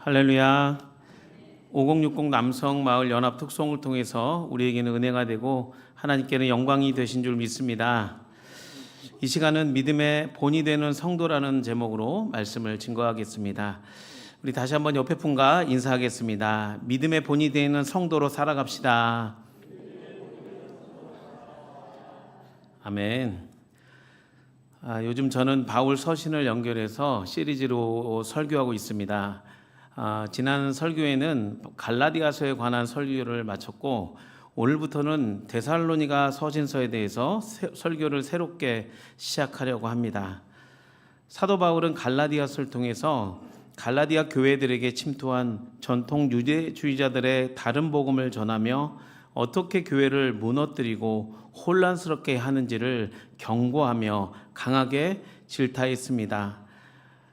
할렐루야. 5060 남성 마을 연합 특송을 통해서 우리에게는 은혜가 되고 하나님께는 영광이 되신 줄 믿습니다. 이 시간은 믿음의 본이 되는 성도라는 제목으로 말씀을 증거하겠습니다. 우리 다시 한번 옆에 분과 인사하겠습니다. 믿음의 본이 되는 성도로 살아갑시다. 아멘. 요즘 저는 바울 서신을 연결해서 시리즈로 설교하고 있습니다. 지난 설교에는 갈라디아서에 관한 설교를 마쳤고 오늘부터는 데살로니가 서신서에 대해서 설교를 새롭게 시작하려고 합니다. 사도 바울은 갈라디아서를 통해서 갈라디아 교회들에게 침투한 전통 유대주의자들의 다른 복음을 전하며 어떻게 교회를 무너뜨리고 혼란스럽게 하는지를 경고하며 강하게 질타했습니다.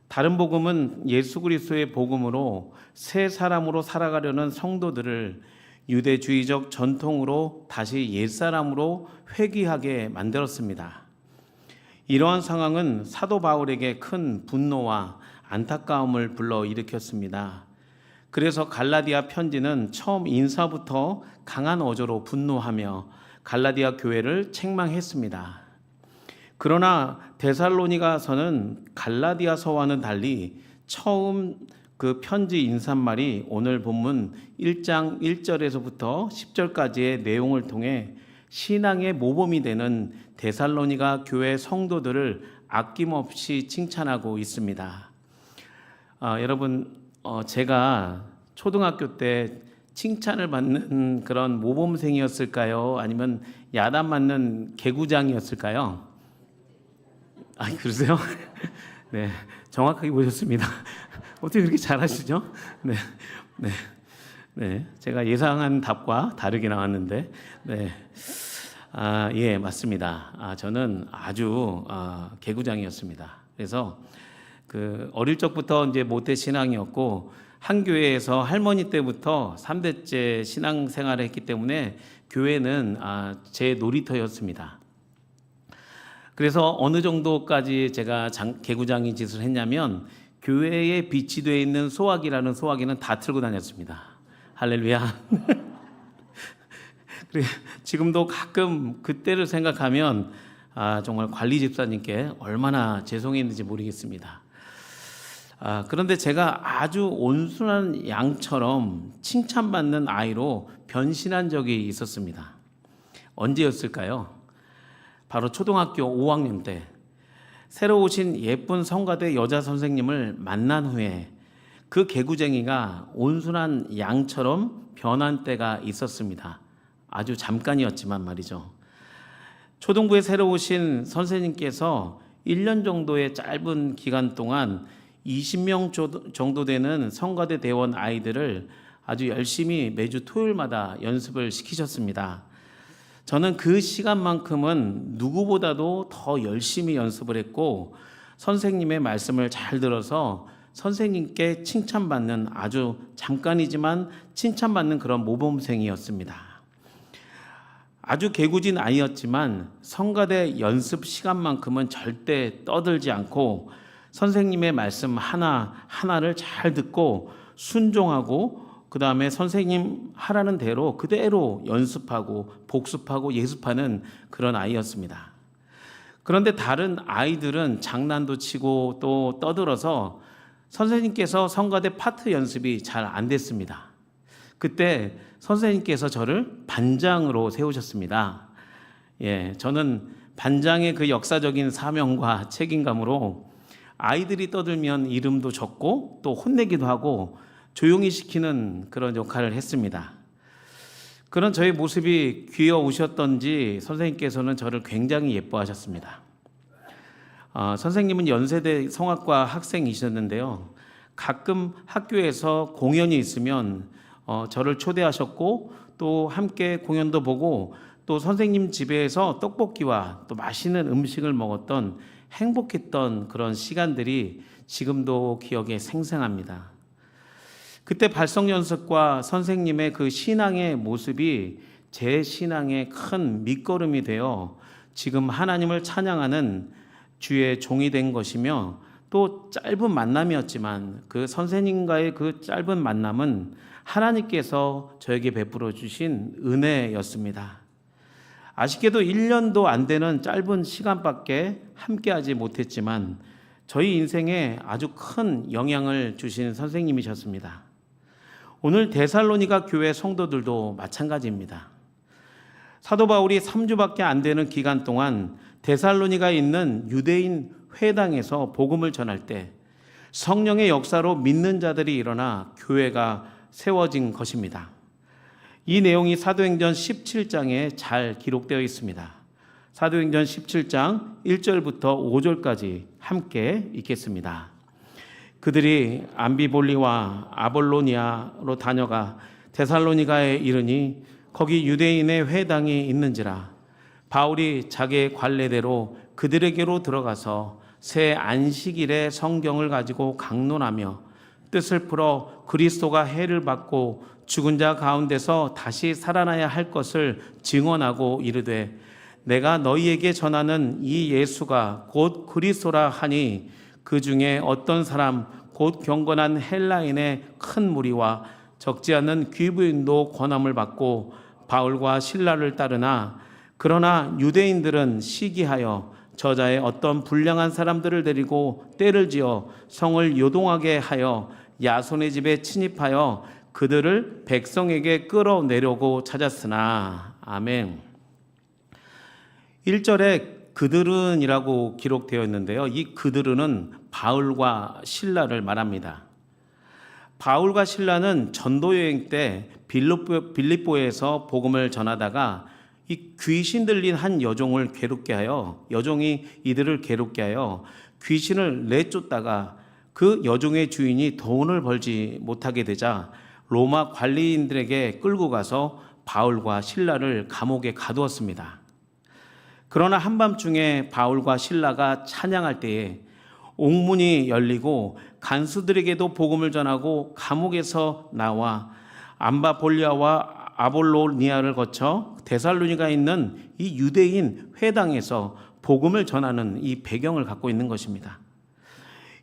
다른 복음은 예수 그리스도의 복음으로 새 사람으로 살아가려는 성도들을 유대주의적 전통으로 다시 옛사람으로 회귀하게 만들었습니다. 이러한 상황은 사도 바울에게 큰 분노와 안타까움을 불러일으켰습니다. 그래서 갈라디아 편지는 처음 인사부터 강한 어조로 분노하며 갈라디아 교회를 책망했습니다. 그러나 데살로니가서는 갈라디아서와는 달리 처음 그 편지 인사말이 오늘 본문 1장 1절에서부터 10절까지의 내용을 통해 신앙의 모범이 되는 데살로니가 교회 성도들을 아낌없이 칭찬하고 있습니다. 여러분, 제가 초등학교 때 칭찬을 받는 그런 모범생이었을까요? 아니면 야단 맞는 개구장이었을까요? 그러세요? 네, 정확하게 보셨습니다. 어떻게 그렇게 잘하시죠? 네, 제가 예상한 답과 다르게 나왔는데, 네, 예, 맞습니다. 저는 아주 개구장이었습니다. 그래서 그 어릴 적부터 이제 모태 신앙이었고 한 교회에서 할머니 때부터 3대째 신앙생활을 했기 때문에 교회는 제 놀이터였습니다. 그래서 어느 정도까지 제가 개구장이 짓을 했냐면 교회에 비치되어 있는 소화기라는 소화기는 다 틀고 다녔습니다. 할렐루야. 지금도 가끔 그때를 생각하면 정말 관리 집사님께 얼마나 죄송했는지 모르겠습니다. 그런데 제가 아주 온순한 양처럼 칭찬받는 아이로 변신한 적이 있었습니다. 언제였을까요? 바로 초등학교 5학년 때 새로 오신 예쁜 성가대 여자 선생님을 만난 후에 그 개구쟁이가 온순한 양처럼 변한 때가 있었습니다. 아주 잠깐이었지만 말이죠. 초등부에 새로 오신 선생님께서 1년 정도의 짧은 기간 동안 20명 정도 되는 성가대 대원 아이들을 아주 열심히 매주 토요일마다 연습을 시키셨습니다. 저는 그 시간만큼은 누구보다도 더 열심히 연습을 했고 선생님의 말씀을 잘 들어서 선생님께 칭찬받는 아주 잠깐이지만 칭찬받는 그런 모범생이었습니다. 아주 개구진 아이였지만 성가대 연습 시간만큼은 절대 떠들지 않고 선생님의 말씀 하나하나를 잘 듣고 순종하고 그 다음에 선생님 하라는 대로 그대로 연습하고 복습하고 예습하는 그런 아이였습니다. 그런데 다른 아이들은 장난도 치고 또 떠들어서 선생님께서 성가대 파트 연습이 잘 안 됐습니다. 그때 선생님께서 저를 반장으로 세우셨습니다. 저는 반장의 그 역사적인 사명과 책임감으로 아이들이 떠들면 이름도 적고 또 혼내기도 하고 조용히 시키는 그런 역할을 했습니다. 그런 저의 모습이 귀여우셨던지 선생님께서는 저를 굉장히 예뻐하셨습니다. 선생님은 연세대 성악과 학생이셨는데요. 가끔 학교에서 공연이 있으면 저를 초대하셨고 또 함께 공연도 보고 또 선생님 집에서 떡볶이와 또 맛있는 음식을 먹었던 행복했던 그런 시간들이 지금도 기억에 생생합니다. 그때 발성 연습과 선생님의 그 신앙의 모습이 제 신앙의 큰 밑거름이 되어 지금 하나님을 찬양하는 주의 종이 된 것이며 또 짧은 만남이었지만 그 선생님과의 그 짧은 만남은 하나님께서 저에게 베풀어 주신 은혜였습니다. 아쉽게도 1년도 안 되는 짧은 시간밖에 함께하지 못했지만 저희 인생에 아주 큰 영향을 주신 선생님이셨습니다. 오늘 데살로니가 교회 성도들도 마찬가지입니다. 사도 바울이 3주밖에 안 되는 기간 동안 데살로니가에 있는 유대인 회당에서 복음을 전할 때 성령의 역사로 믿는 자들이 일어나 교회가 세워진 것입니다. 이 내용이 사도행전 17장에 잘 기록되어 있습니다. 사도행전 17장 1절부터 5절까지 함께 읽겠습니다. 그들이 암비볼리와 아볼로니아로 다녀가 데살로니가에 이르니 거기 유대인의 회당이 있는지라. 바울이 자기의 관례대로 그들에게로 들어가서 새 안식일에 성경을 가지고 강론하며 뜻을 풀어 그리스도가 해를 받고 죽은 자 가운데서 다시 살아나야 할 것을 증언하고 이르되 내가 너희에게 전하는 이 예수가 곧 그리스도라 하니 그 중에 어떤 사람 곧 경건한 헬라인의 큰 무리와 적지 않은 귀부인도 권함을 받고 바울과 실라를 따르나 그러나 유대인들은 시기하여 저자의 어떤 불량한 사람들을 데리고 때를 지어 성을 요동하게 하여 야손의 집에 침입하여 그들을 백성에게 끌어내려고 찾았으나. 아멘. 1절에 그들은이라고 기록되어 있는데요. 이 그들은 바울과 실라를 말합니다. 바울과 실라는 전도 여행 때 빌립보에서 복음을 전하다가 이 귀신 들린 한 여종을 괴롭게 하여 여종이 이들을 괴롭게 하여 귀신을 내쫓다가 그 여종의 주인이 돈을 벌지 못하게 되자 로마 관리인들에게 끌고 가서 바울과 실라를 감옥에 가두었습니다. 그러나 한밤중에 바울과 실라가 찬양할 때에 옥문이 열리고 간수들에게도 복음을 전하고 감옥에서 나와 암바볼리아와 아볼로니아를 거쳐 데살로니가에 있는 이 유대인 회당에서 복음을 전하는 이 배경을 갖고 있는 것입니다.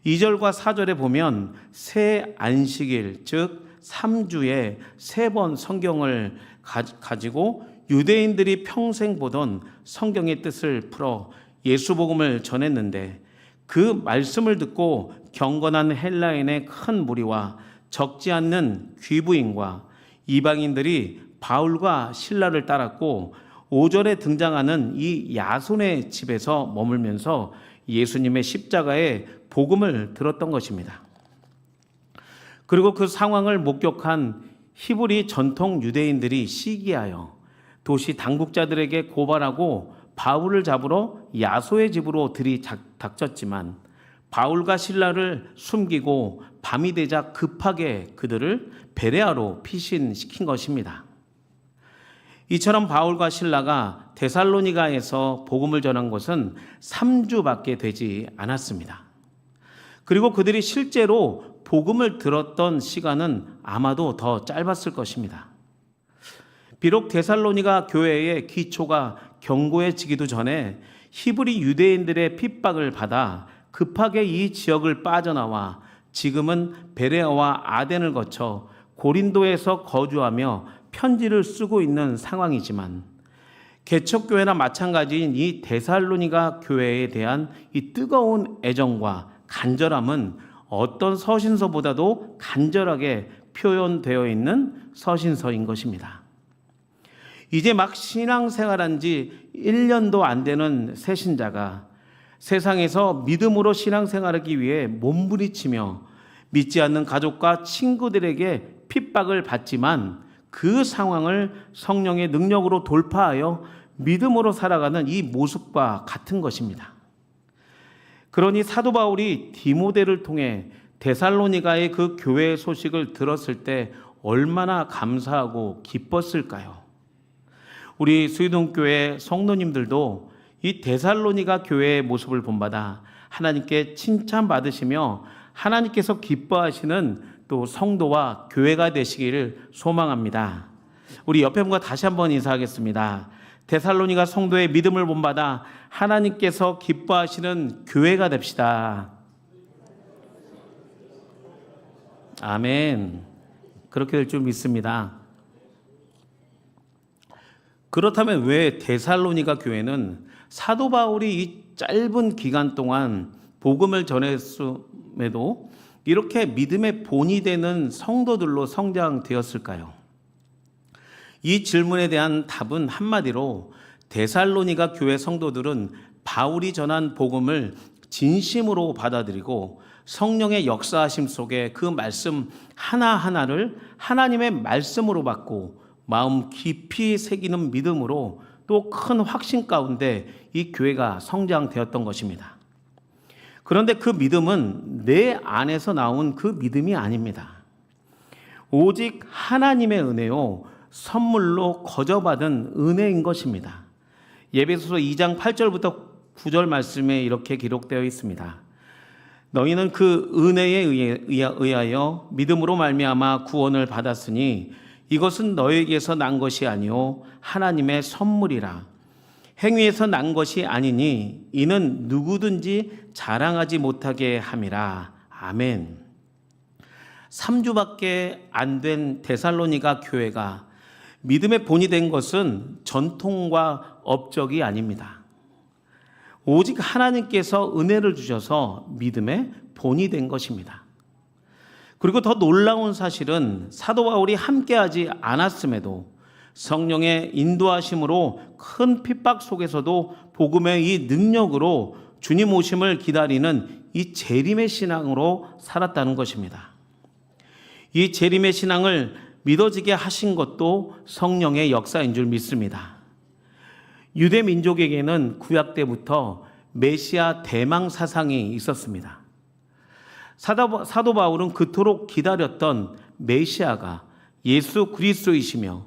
2절과 4절에 보면 새 안식일, 즉 3주에 3번 성경을 가지고 유대인들이 평생 보던 성경의 뜻을 풀어 예수 복음을 전했는데 그 말씀을 듣고 경건한 헬라인의 큰 무리와 적지 않는 귀부인과 이방인들이 바울과 실라를 따랐고 5절에 등장하는 이 야손의 집에서 머물면서 예수님의 십자가의 복음을 들었던 것입니다. 그리고 그 상황을 목격한 히브리 전통 유대인들이 시기하여 도시 당국자들에게 고발하고 바울을 잡으러 야소의 집으로 들이닥쳤지만 바울과 실라를 숨기고 밤이 되자 급하게 그들을 베레아로 피신시킨 것입니다. 이처럼 바울과 실라가 데살로니가에서 복음을 전한 것은 3주밖에 되지 않았습니다. 그리고 그들이 실제로 복음을 들었던 시간은 아마도 더 짧았을 것입니다. 비록 데살로니가 교회의 기초가 견고해지기도 전에 히브리 유대인들의 핍박을 받아 급하게 이 지역을 빠져나와 지금은 베레아와 아덴을 거쳐 고린도에서 거주하며 편지를 쓰고 있는 상황이지만 개척교회나 마찬가지인 이 데살로니가 교회에 대한 이 뜨거운 애정과 간절함은 어떤 서신서보다도 간절하게 표현되어 있는 서신서인 것입니다. 이제 막 신앙생활한 지 1년도 안 되는 새신자가 세상에서 믿음으로 신앙생활하기 위해 몸부리치며 믿지 않는 가족과 친구들에게 핍박을 받지만 그 상황을 성령의 능력으로 돌파하여 믿음으로 살아가는 이 모습과 같은 것입니다. 그러니 사도 바울이 디모데를 통해 데살로니가의 그 교회의 소식을 들었을 때 얼마나 감사하고 기뻤을까요? 우리 수유동교회 성도님들도 이 데살로니가 교회의 모습을 본받아 하나님께 칭찬받으시며 하나님께서 기뻐하시는 또 성도와 교회가 되시기를 소망합니다. 우리 옆에 분과 다시 한번 인사하겠습니다. 데살로니가 성도의 믿음을 본받아 하나님께서 기뻐하시는 교회가 됩시다. 아멘. 그렇게 될 줄 믿습니다. 그렇다면 왜 데살로니가 교회는 사도 바울이 이 짧은 기간 동안 복음을 전했음에도 이렇게 믿음의 본이 되는 성도들로 성장되었을까요? 이 질문에 대한 답은 한마디로 데살로니가 교회 성도들은 바울이 전한 복음을 진심으로 받아들이고 성령의 역사하심 속에 그 말씀 하나하나를 하나님의 말씀으로 받고 마음 깊이 새기는 믿음으로 또 큰 확신 가운데 이 교회가 성장되었던 것입니다. 그런데 그 믿음은 내 안에서 나온 그 믿음이 아닙니다. 오직 하나님의 은혜요, 선물로 거저받은 은혜인 것입니다. 에베소서 2장 8절부터 9절 말씀에 이렇게 기록되어 있습니다. 너희는 그 은혜에 의하여 믿음으로 말미암아 구원을 받았으니 이것은 너에게서 난 것이 아니요 하나님의 선물이라. 행위에서 난 것이 아니니 이는 누구든지 자랑하지 못하게 함이라. 아멘. 3주밖에 안 된 데살로니가 교회가 믿음의 본이 된 것은 전통과 업적이 아닙니다. 오직 하나님께서 은혜를 주셔서 믿음의 본이 된 것입니다. 그리고 더 놀라운 사실은 사도 바울이 함께하지 않았음에도 성령의 인도하심으로 큰 핍박 속에서도 복음의 이 능력으로 주님 오심을 기다리는 이 재림의 신앙으로 살았다는 것입니다. 이 재림의 신앙을 믿어지게 하신 것도 성령의 역사인 줄 믿습니다. 유대 민족에게는 구약 때부터 메시아 대망 사상이 있었습니다. 사도 바울은 그토록 기다렸던 메시아가 예수 그리스도이시며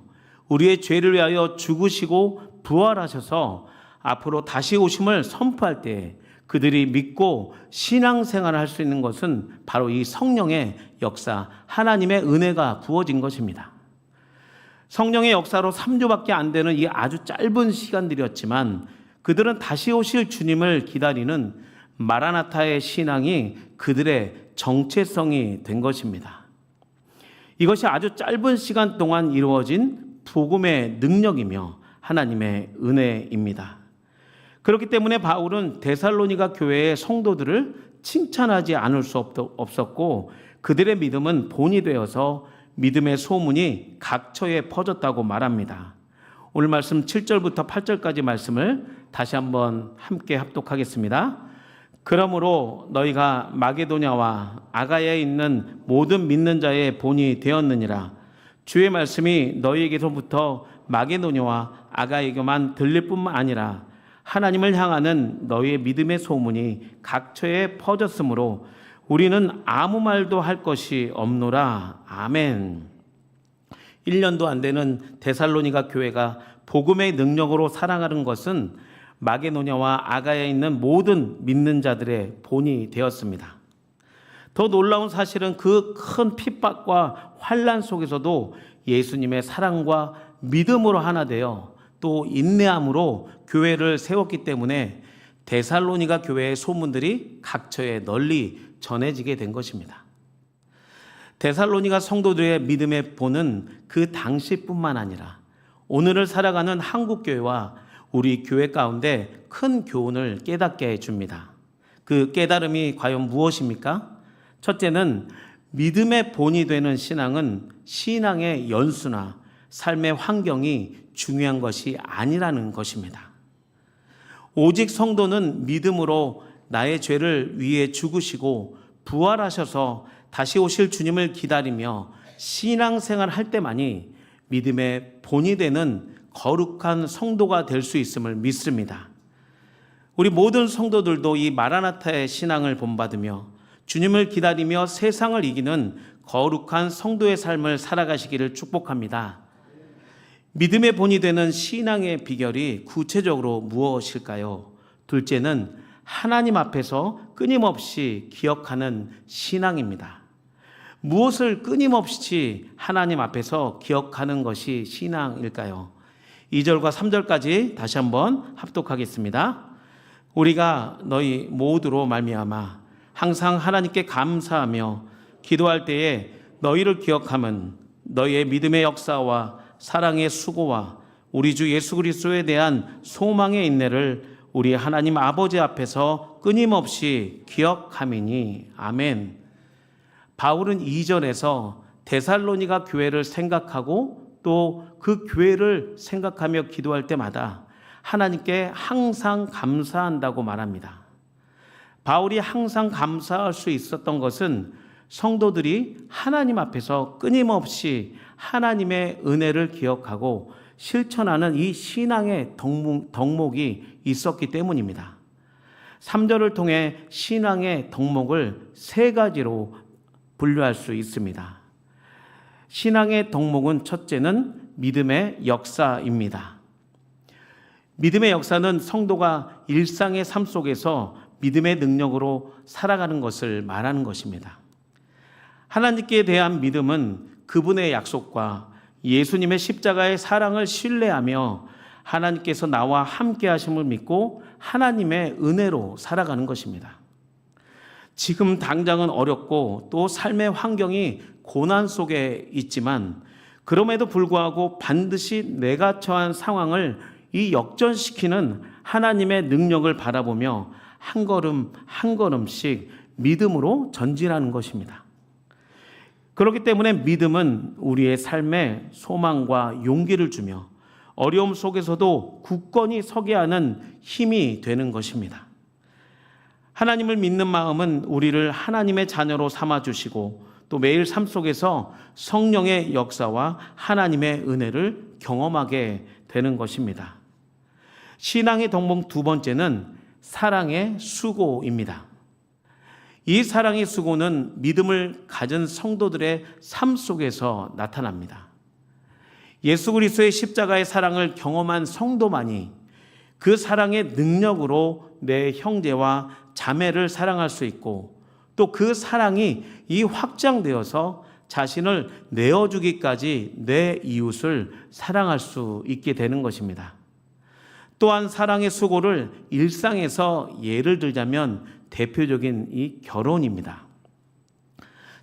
우리의 죄를 위하여 죽으시고 부활하셔서 앞으로 다시 오심을 선포할 때 그들이 믿고 신앙생활을 할 수 있는 것은 바로 이 성령의 역사, 하나님의 은혜가 부어진 것입니다. 성령의 역사로 3주밖에 안 되는 이 아주 짧은 시간들이었지만 그들은 다시 오실 주님을 기다리는 마라나타의 신앙이 그들의 정체성이 된 것입니다. 이것이 아주 짧은 시간 동안 이루어진 복음의 능력이며 하나님의 은혜입니다. 그렇기 때문에 바울은 데살로니가 교회의 성도들을 칭찬하지 않을 수 없었고 그들의 믿음은 본이 되어서 믿음의 소문이 각처에 퍼졌다고 말합니다. 오늘 말씀 7절부터 8절까지 말씀을 다시 한번 함께 합독하겠습니다. 그러므로 너희가 마게도냐와 아가야에 있는 모든 믿는 자의 본이 되었느니라. 주의 말씀이 너희에게서부터 마게도냐와 아가야에게만 들릴 뿐만 아니라 하나님을 향하는 너희의 믿음의 소문이 각처에 퍼졌으므로 우리는 아무 말도 할 것이 없노라. 아멘. 1년도 안 되는 데살로니가 교회가 복음의 능력으로 살아가는 것은 마게도냐와 아가야에 있는 모든 믿는 자들의 본이 되었습니다. 더 놀라운 사실은 그 큰 핍박과 환난 속에서도 예수님의 사랑과 믿음으로 하나 되어 또 인내함으로 교회를 세웠기 때문에 데살로니가 교회의 소문들이 각처에 널리 전해지게 된 것입니다. 데살로니가 성도들의 믿음의 본은 그 당시뿐만 아니라 오늘을 살아가는 한국교회와 우리 교회 가운데 큰 교훈을 깨닫게 해줍니다. 그 깨달음이 과연 무엇입니까? 첫째는 믿음의 본이 되는 신앙은 신앙의 연수나 삶의 환경이 중요한 것이 아니라는 것입니다. 오직 성도는 믿음으로 나의 죄를 위해 죽으시고 부활하셔서 다시 오실 주님을 기다리며 신앙생활 할 때만이 믿음의 본이 되는 거룩한 성도가 될 수 있음을 믿습니다. 우리 모든 성도들도 이 마라나타의 신앙을 본받으며 주님을 기다리며 세상을 이기는 거룩한 성도의 삶을 살아가시기를 축복합니다. 믿음의 본이 되는 신앙의 비결이 구체적으로 무엇일까요? 둘째는 하나님 앞에서 끊임없이 기억하는 신앙입니다. 무엇을 끊임없이 하나님 앞에서 기억하는 것이 신앙일까요? 2절과 3절까지 다시 한번 합독하겠습니다. 우리가 너희 모두로 말미암아 항상 하나님께 감사하며 기도할 때에 너희를 기억함은 너희의 믿음의 역사와 사랑의 수고와 우리 주 예수 그리스도에 대한 소망의 인내를 우리 하나님 아버지 앞에서 끊임없이 기억함이니. 아멘. 바울은 2절에서 데살로니가 교회를 생각하고 또 그 교회를 생각하며 기도할 때마다 하나님께 항상 감사한다고 말합니다. 바울이 항상 감사할 수 있었던 것은 성도들이 하나님 앞에서 끊임없이 하나님의 은혜를 기억하고 실천하는 이 신앙의 덕목이 있었기 때문입니다. 3절을 통해 신앙의 덕목을 3가지로 분류할 수 있습니다. 신앙의 덕목은 첫째는 믿음의 역사입니다. 믿음의 역사는 성도가 일상의 삶 속에서 믿음의 능력으로 살아가는 것을 말하는 것입니다. 하나님께 대한 믿음은 그분의 약속과 예수님의 십자가의 사랑을 신뢰하며 하나님께서 나와 함께 하심을 믿고 하나님의 은혜로 살아가는 것입니다. 지금 당장은 어렵고 또 삶의 환경이 고난 속에 있지만 그럼에도 불구하고 반드시 내가 처한 상황을 이 역전시키는 하나님의 능력을 바라보며 한 걸음 한 걸음씩 믿음으로 전진하는 것입니다. 그렇기 때문에 믿음은 우리의 삶에 소망과 용기를 주며 어려움 속에서도 굳건히 서게 하는 힘이 되는 것입니다. 하나님을 믿는 마음은 우리를 하나님의 자녀로 삼아주시고 또 매일 삶 속에서 성령의 역사와 하나님의 은혜를 경험하게 되는 것입니다. 신앙의 덕목 2번째는 사랑의 수고입니다. 이 사랑의 수고는 믿음을 가진 성도들의 삶 속에서 나타납니다. 예수 그리스도의 십자가의 사랑을 경험한 성도만이 그 사랑의 능력으로 내 형제와 자매를 사랑할 수 있고 또 그 사랑이 이 확장되어서 자신을 내어주기까지 내 이웃을 사랑할 수 있게 되는 것입니다. 또한 사랑의 수고를 일상에서 예를 들자면 대표적인 이 결혼입니다.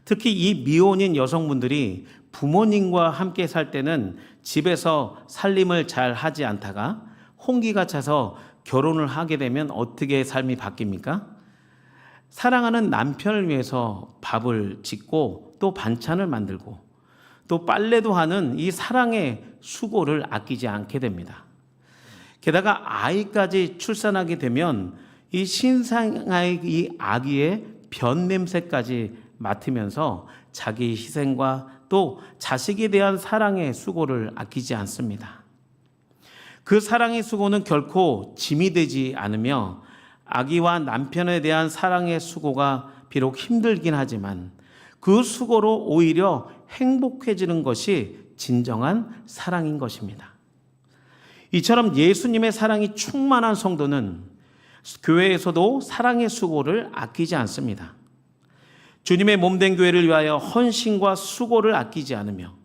특히 이 미혼인 여성분들이 부모님과 함께 살 때는 집에서 살림을 잘 하지 않다가 혼기가 차서 결혼을 하게 되면 어떻게 삶이 바뀝니까? 사랑하는 남편을 위해서 밥을 짓고 또 반찬을 만들고 또 빨래도 하는 이 사랑의 수고를 아끼지 않게 됩니다. 게다가 아이까지 출산하게 되면 이 신생아의 이 아기의 변 냄새까지 맡으면서 자기 희생과 또 자식에 대한 사랑의 수고를 아끼지 않습니다. 그 사랑의 수고는 결코 짐이 되지 않으며 아기와 남편에 대한 사랑의 수고가 비록 힘들긴 하지만 그 수고로 오히려 행복해지는 것이 진정한 사랑인 것입니다. 이처럼 예수님의 사랑이 충만한 성도는 교회에서도 사랑의 수고를 아끼지 않습니다. 주님의 몸된 교회를 위하여 헌신과 수고를 아끼지 않으며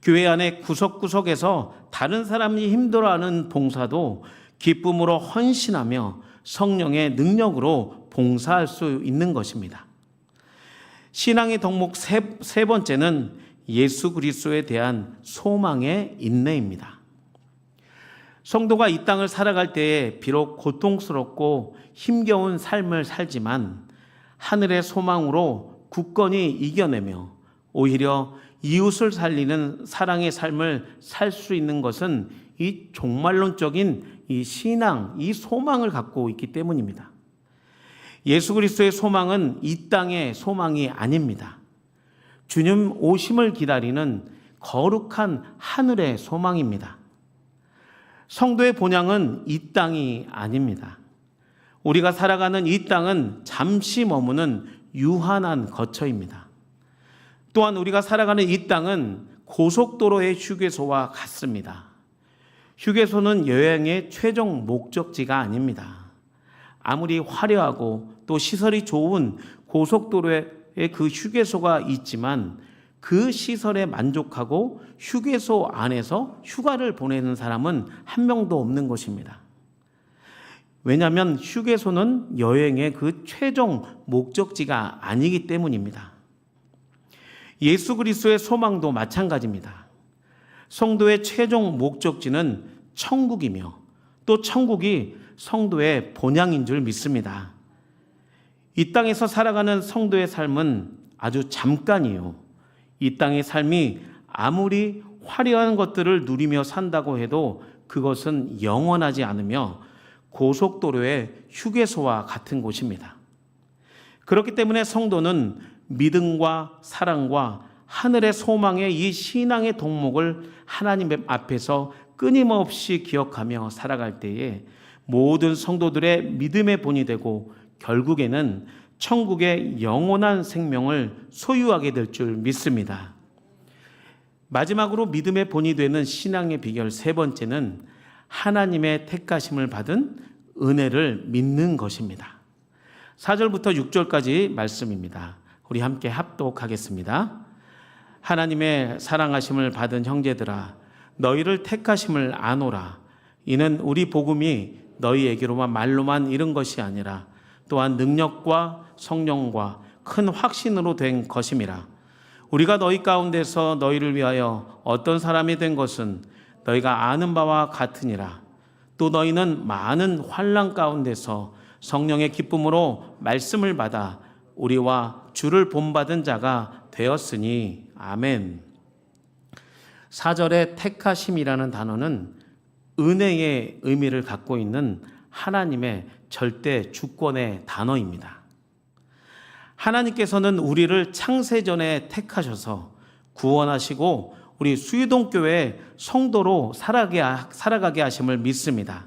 교회 안에 구석구석에서 다른 사람이 힘들어하는 봉사도 기쁨으로 헌신하며 성령의 능력으로 봉사할 수 있는 것입니다. 신앙의 덕목 세 번째는 예수 그리스도에 대한 소망의 인내입니다. 성도가 이 땅을 살아갈 때에 비록 고통스럽고 힘겨운 삶을 살지만 하늘의 소망으로 굳건히 이겨내며 오히려 이웃을 살리는 사랑의 삶을 살 수 있는 것은 이 종말론적인 이 신앙, 이 소망을 갖고 있기 때문입니다. 예수 그리스도의 소망은 이 땅의 소망이 아닙니다. 주님 오심을 기다리는 거룩한 하늘의 소망입니다. 성도의 본향은 이 땅이 아닙니다. 우리가 살아가는 이 땅은 잠시 머무는 유한한 거처입니다. 또한 우리가 살아가는 이 땅은 고속도로의 휴게소와 같습니다. 휴게소는 여행의 최종 목적지가 아닙니다. 아무리 화려하고 또 시설이 좋은 고속도로에 그 휴게소가 있지만 그 시설에 만족하고 휴게소 안에서 휴가를 보내는 사람은 한 명도 없는 것입니다. 왜냐하면 휴게소는 여행의 그 최종 목적지가 아니기 때문입니다. 예수 그리스도의 소망도 마찬가지입니다. 성도의 최종 목적지는 천국이며 또 천국이 성도의 본향인 줄 믿습니다. 이 땅에서 살아가는 성도의 삶은 아주 잠깐이요. 이 땅의 삶이 아무리 화려한 것들을 누리며 산다고 해도 그것은 영원하지 않으며 고속도로의 휴게소와 같은 곳입니다. 그렇기 때문에 성도는 믿음과 사랑과 하늘의 소망의 이 신앙의 덕목을 하나님 앞에서 끊임없이 기억하며 살아갈 때에 모든 성도들의 믿음의 본이 되고 결국에는 천국의 영원한 생명을 소유하게 될 줄 믿습니다. 마지막으로 믿음의 본이 되는 신앙의 비결 세 번째는 하나님의 택하심을 받은 은혜를 믿는 것입니다. 4절부터 6절까지 말씀입니다. 우리 함께 합독하겠습니다. 하나님의 사랑하심을 받은 형제들아, 너희를 택하심을 아노라. 이는 우리 복음이 너희에게로만 말로만 이른 것이 아니라 또한 능력과 성령과 큰 확신으로 된 것임이라. 우리가 너희 가운데서 너희를 위하여 어떤 사람이 된 것은 너희가 아는 바와 같으니라. 또 너희는 많은 환난 가운데서 성령의 기쁨으로 말씀을 받아 우리와 주를 본받은 자가 되었으니. 아멘. 4절의 택하심이라는 단어는 은혜의 의미를 갖고 있는 하나님의 절대 주권의 단어입니다. 하나님께서는 우리를 창세전에 택하셔서 구원하시고 우리 수유동교회 성도로 살아가게 하심을 믿습니다.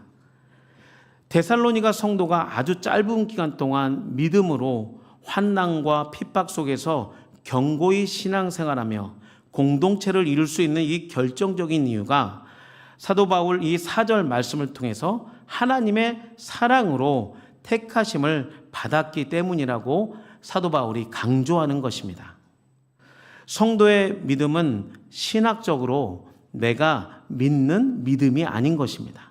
데살로니가 성도가 아주 짧은 기간 동안 믿음으로 환난과 핍박 속에서 견고히 신앙생활하며 공동체를 이룰 수 있는 이 결정적인 이유가 사도 바울 이 4절 말씀을 통해서 하나님의 사랑으로 택하심을 받았기 때문이라고 사도 바울이 강조하는 것입니다. 성도의 믿음은 신학적으로 내가 믿는 믿음이 아닌 것입니다.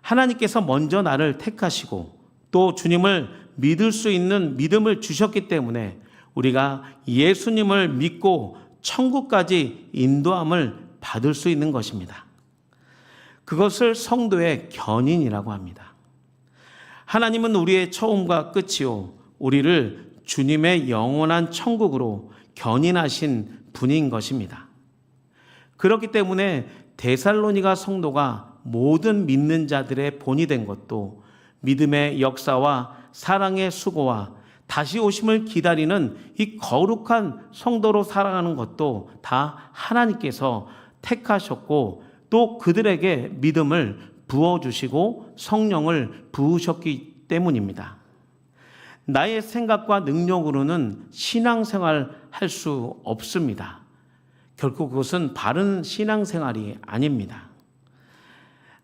하나님께서 먼저 나를 택하시고 또 주님을 믿을 수 있는 믿음을 주셨기 때문에 우리가 예수님을 믿고 천국까지 인도함을 받을 수 있는 것입니다. 그것을 성도의 견인이라고 합니다. 하나님은 우리의 처음과 끝이요 우리를 주님의 영원한 천국으로 견인하신 분인 것입니다. 그렇기 때문에 데살로니가 성도가 모든 믿는 자들의 본이 된 것도 믿음의 역사와 사랑의 수고와 다시 오심을 기다리는 이 거룩한 성도로 살아가는 것도 다 하나님께서 택하셨고 또 그들에게 믿음을 부어주시고 성령을 부으셨기 때문입니다. 나의 생각과 능력으로는 신앙생활 할 수 없습니다. 결코 그것은 바른 신앙생활이 아닙니다.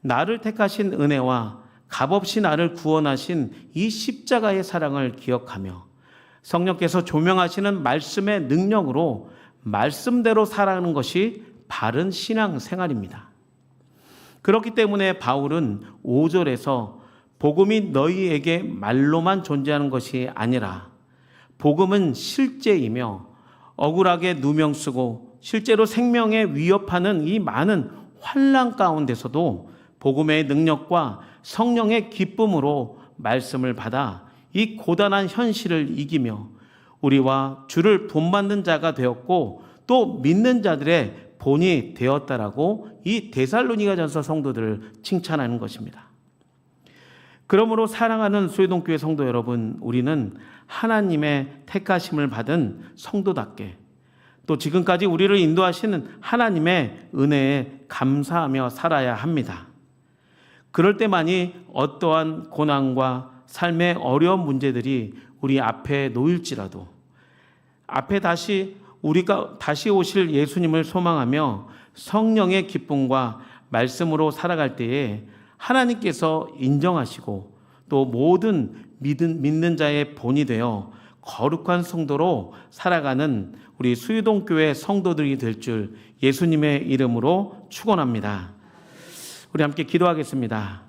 나를 택하신 은혜와 값없이 나를 구원하신 이 십자가의 사랑을 기억하며 성령께서 조명하시는 말씀의 능력으로 말씀대로 살아가는 것이 바른 신앙생활입니다. 그렇기 때문에 바울은 5절에서 복음이 너희에게 말로만 존재하는 것이 아니라 복음은 실제이며 억울하게 누명 쓰고 실제로 생명에 위협하는 이 많은 환난 가운데서도 복음의 능력과 성령의 기쁨으로 말씀을 받아 이 고단한 현실을 이기며 우리와 주를 본받는 자가 되었고 또 믿는 자들의 본이 되었다라고 이 데살로니가전서 성도들을 칭찬하는 것입니다. 그러므로 사랑하는 수유동교회 성도 여러분, 우리는 하나님의 택하심을 받은 성도답게 또 지금까지 우리를 인도하시는 하나님의 은혜에 감사하며 살아야 합니다. 그럴 때만이 어떠한 고난과 삶의 어려운 문제들이 우리 앞에 놓일지라도 앞에 우리가 다시 오실 예수님을 소망하며 성령의 기쁨과 말씀으로 살아갈 때에 하나님께서 인정하시고 또 모든 믿는 자의 본이 되어 거룩한 성도로 살아가는 우리 수유동교회 성도들이 될 줄 예수님의 이름으로 축원합니다. 우리 함께 기도하겠습니다.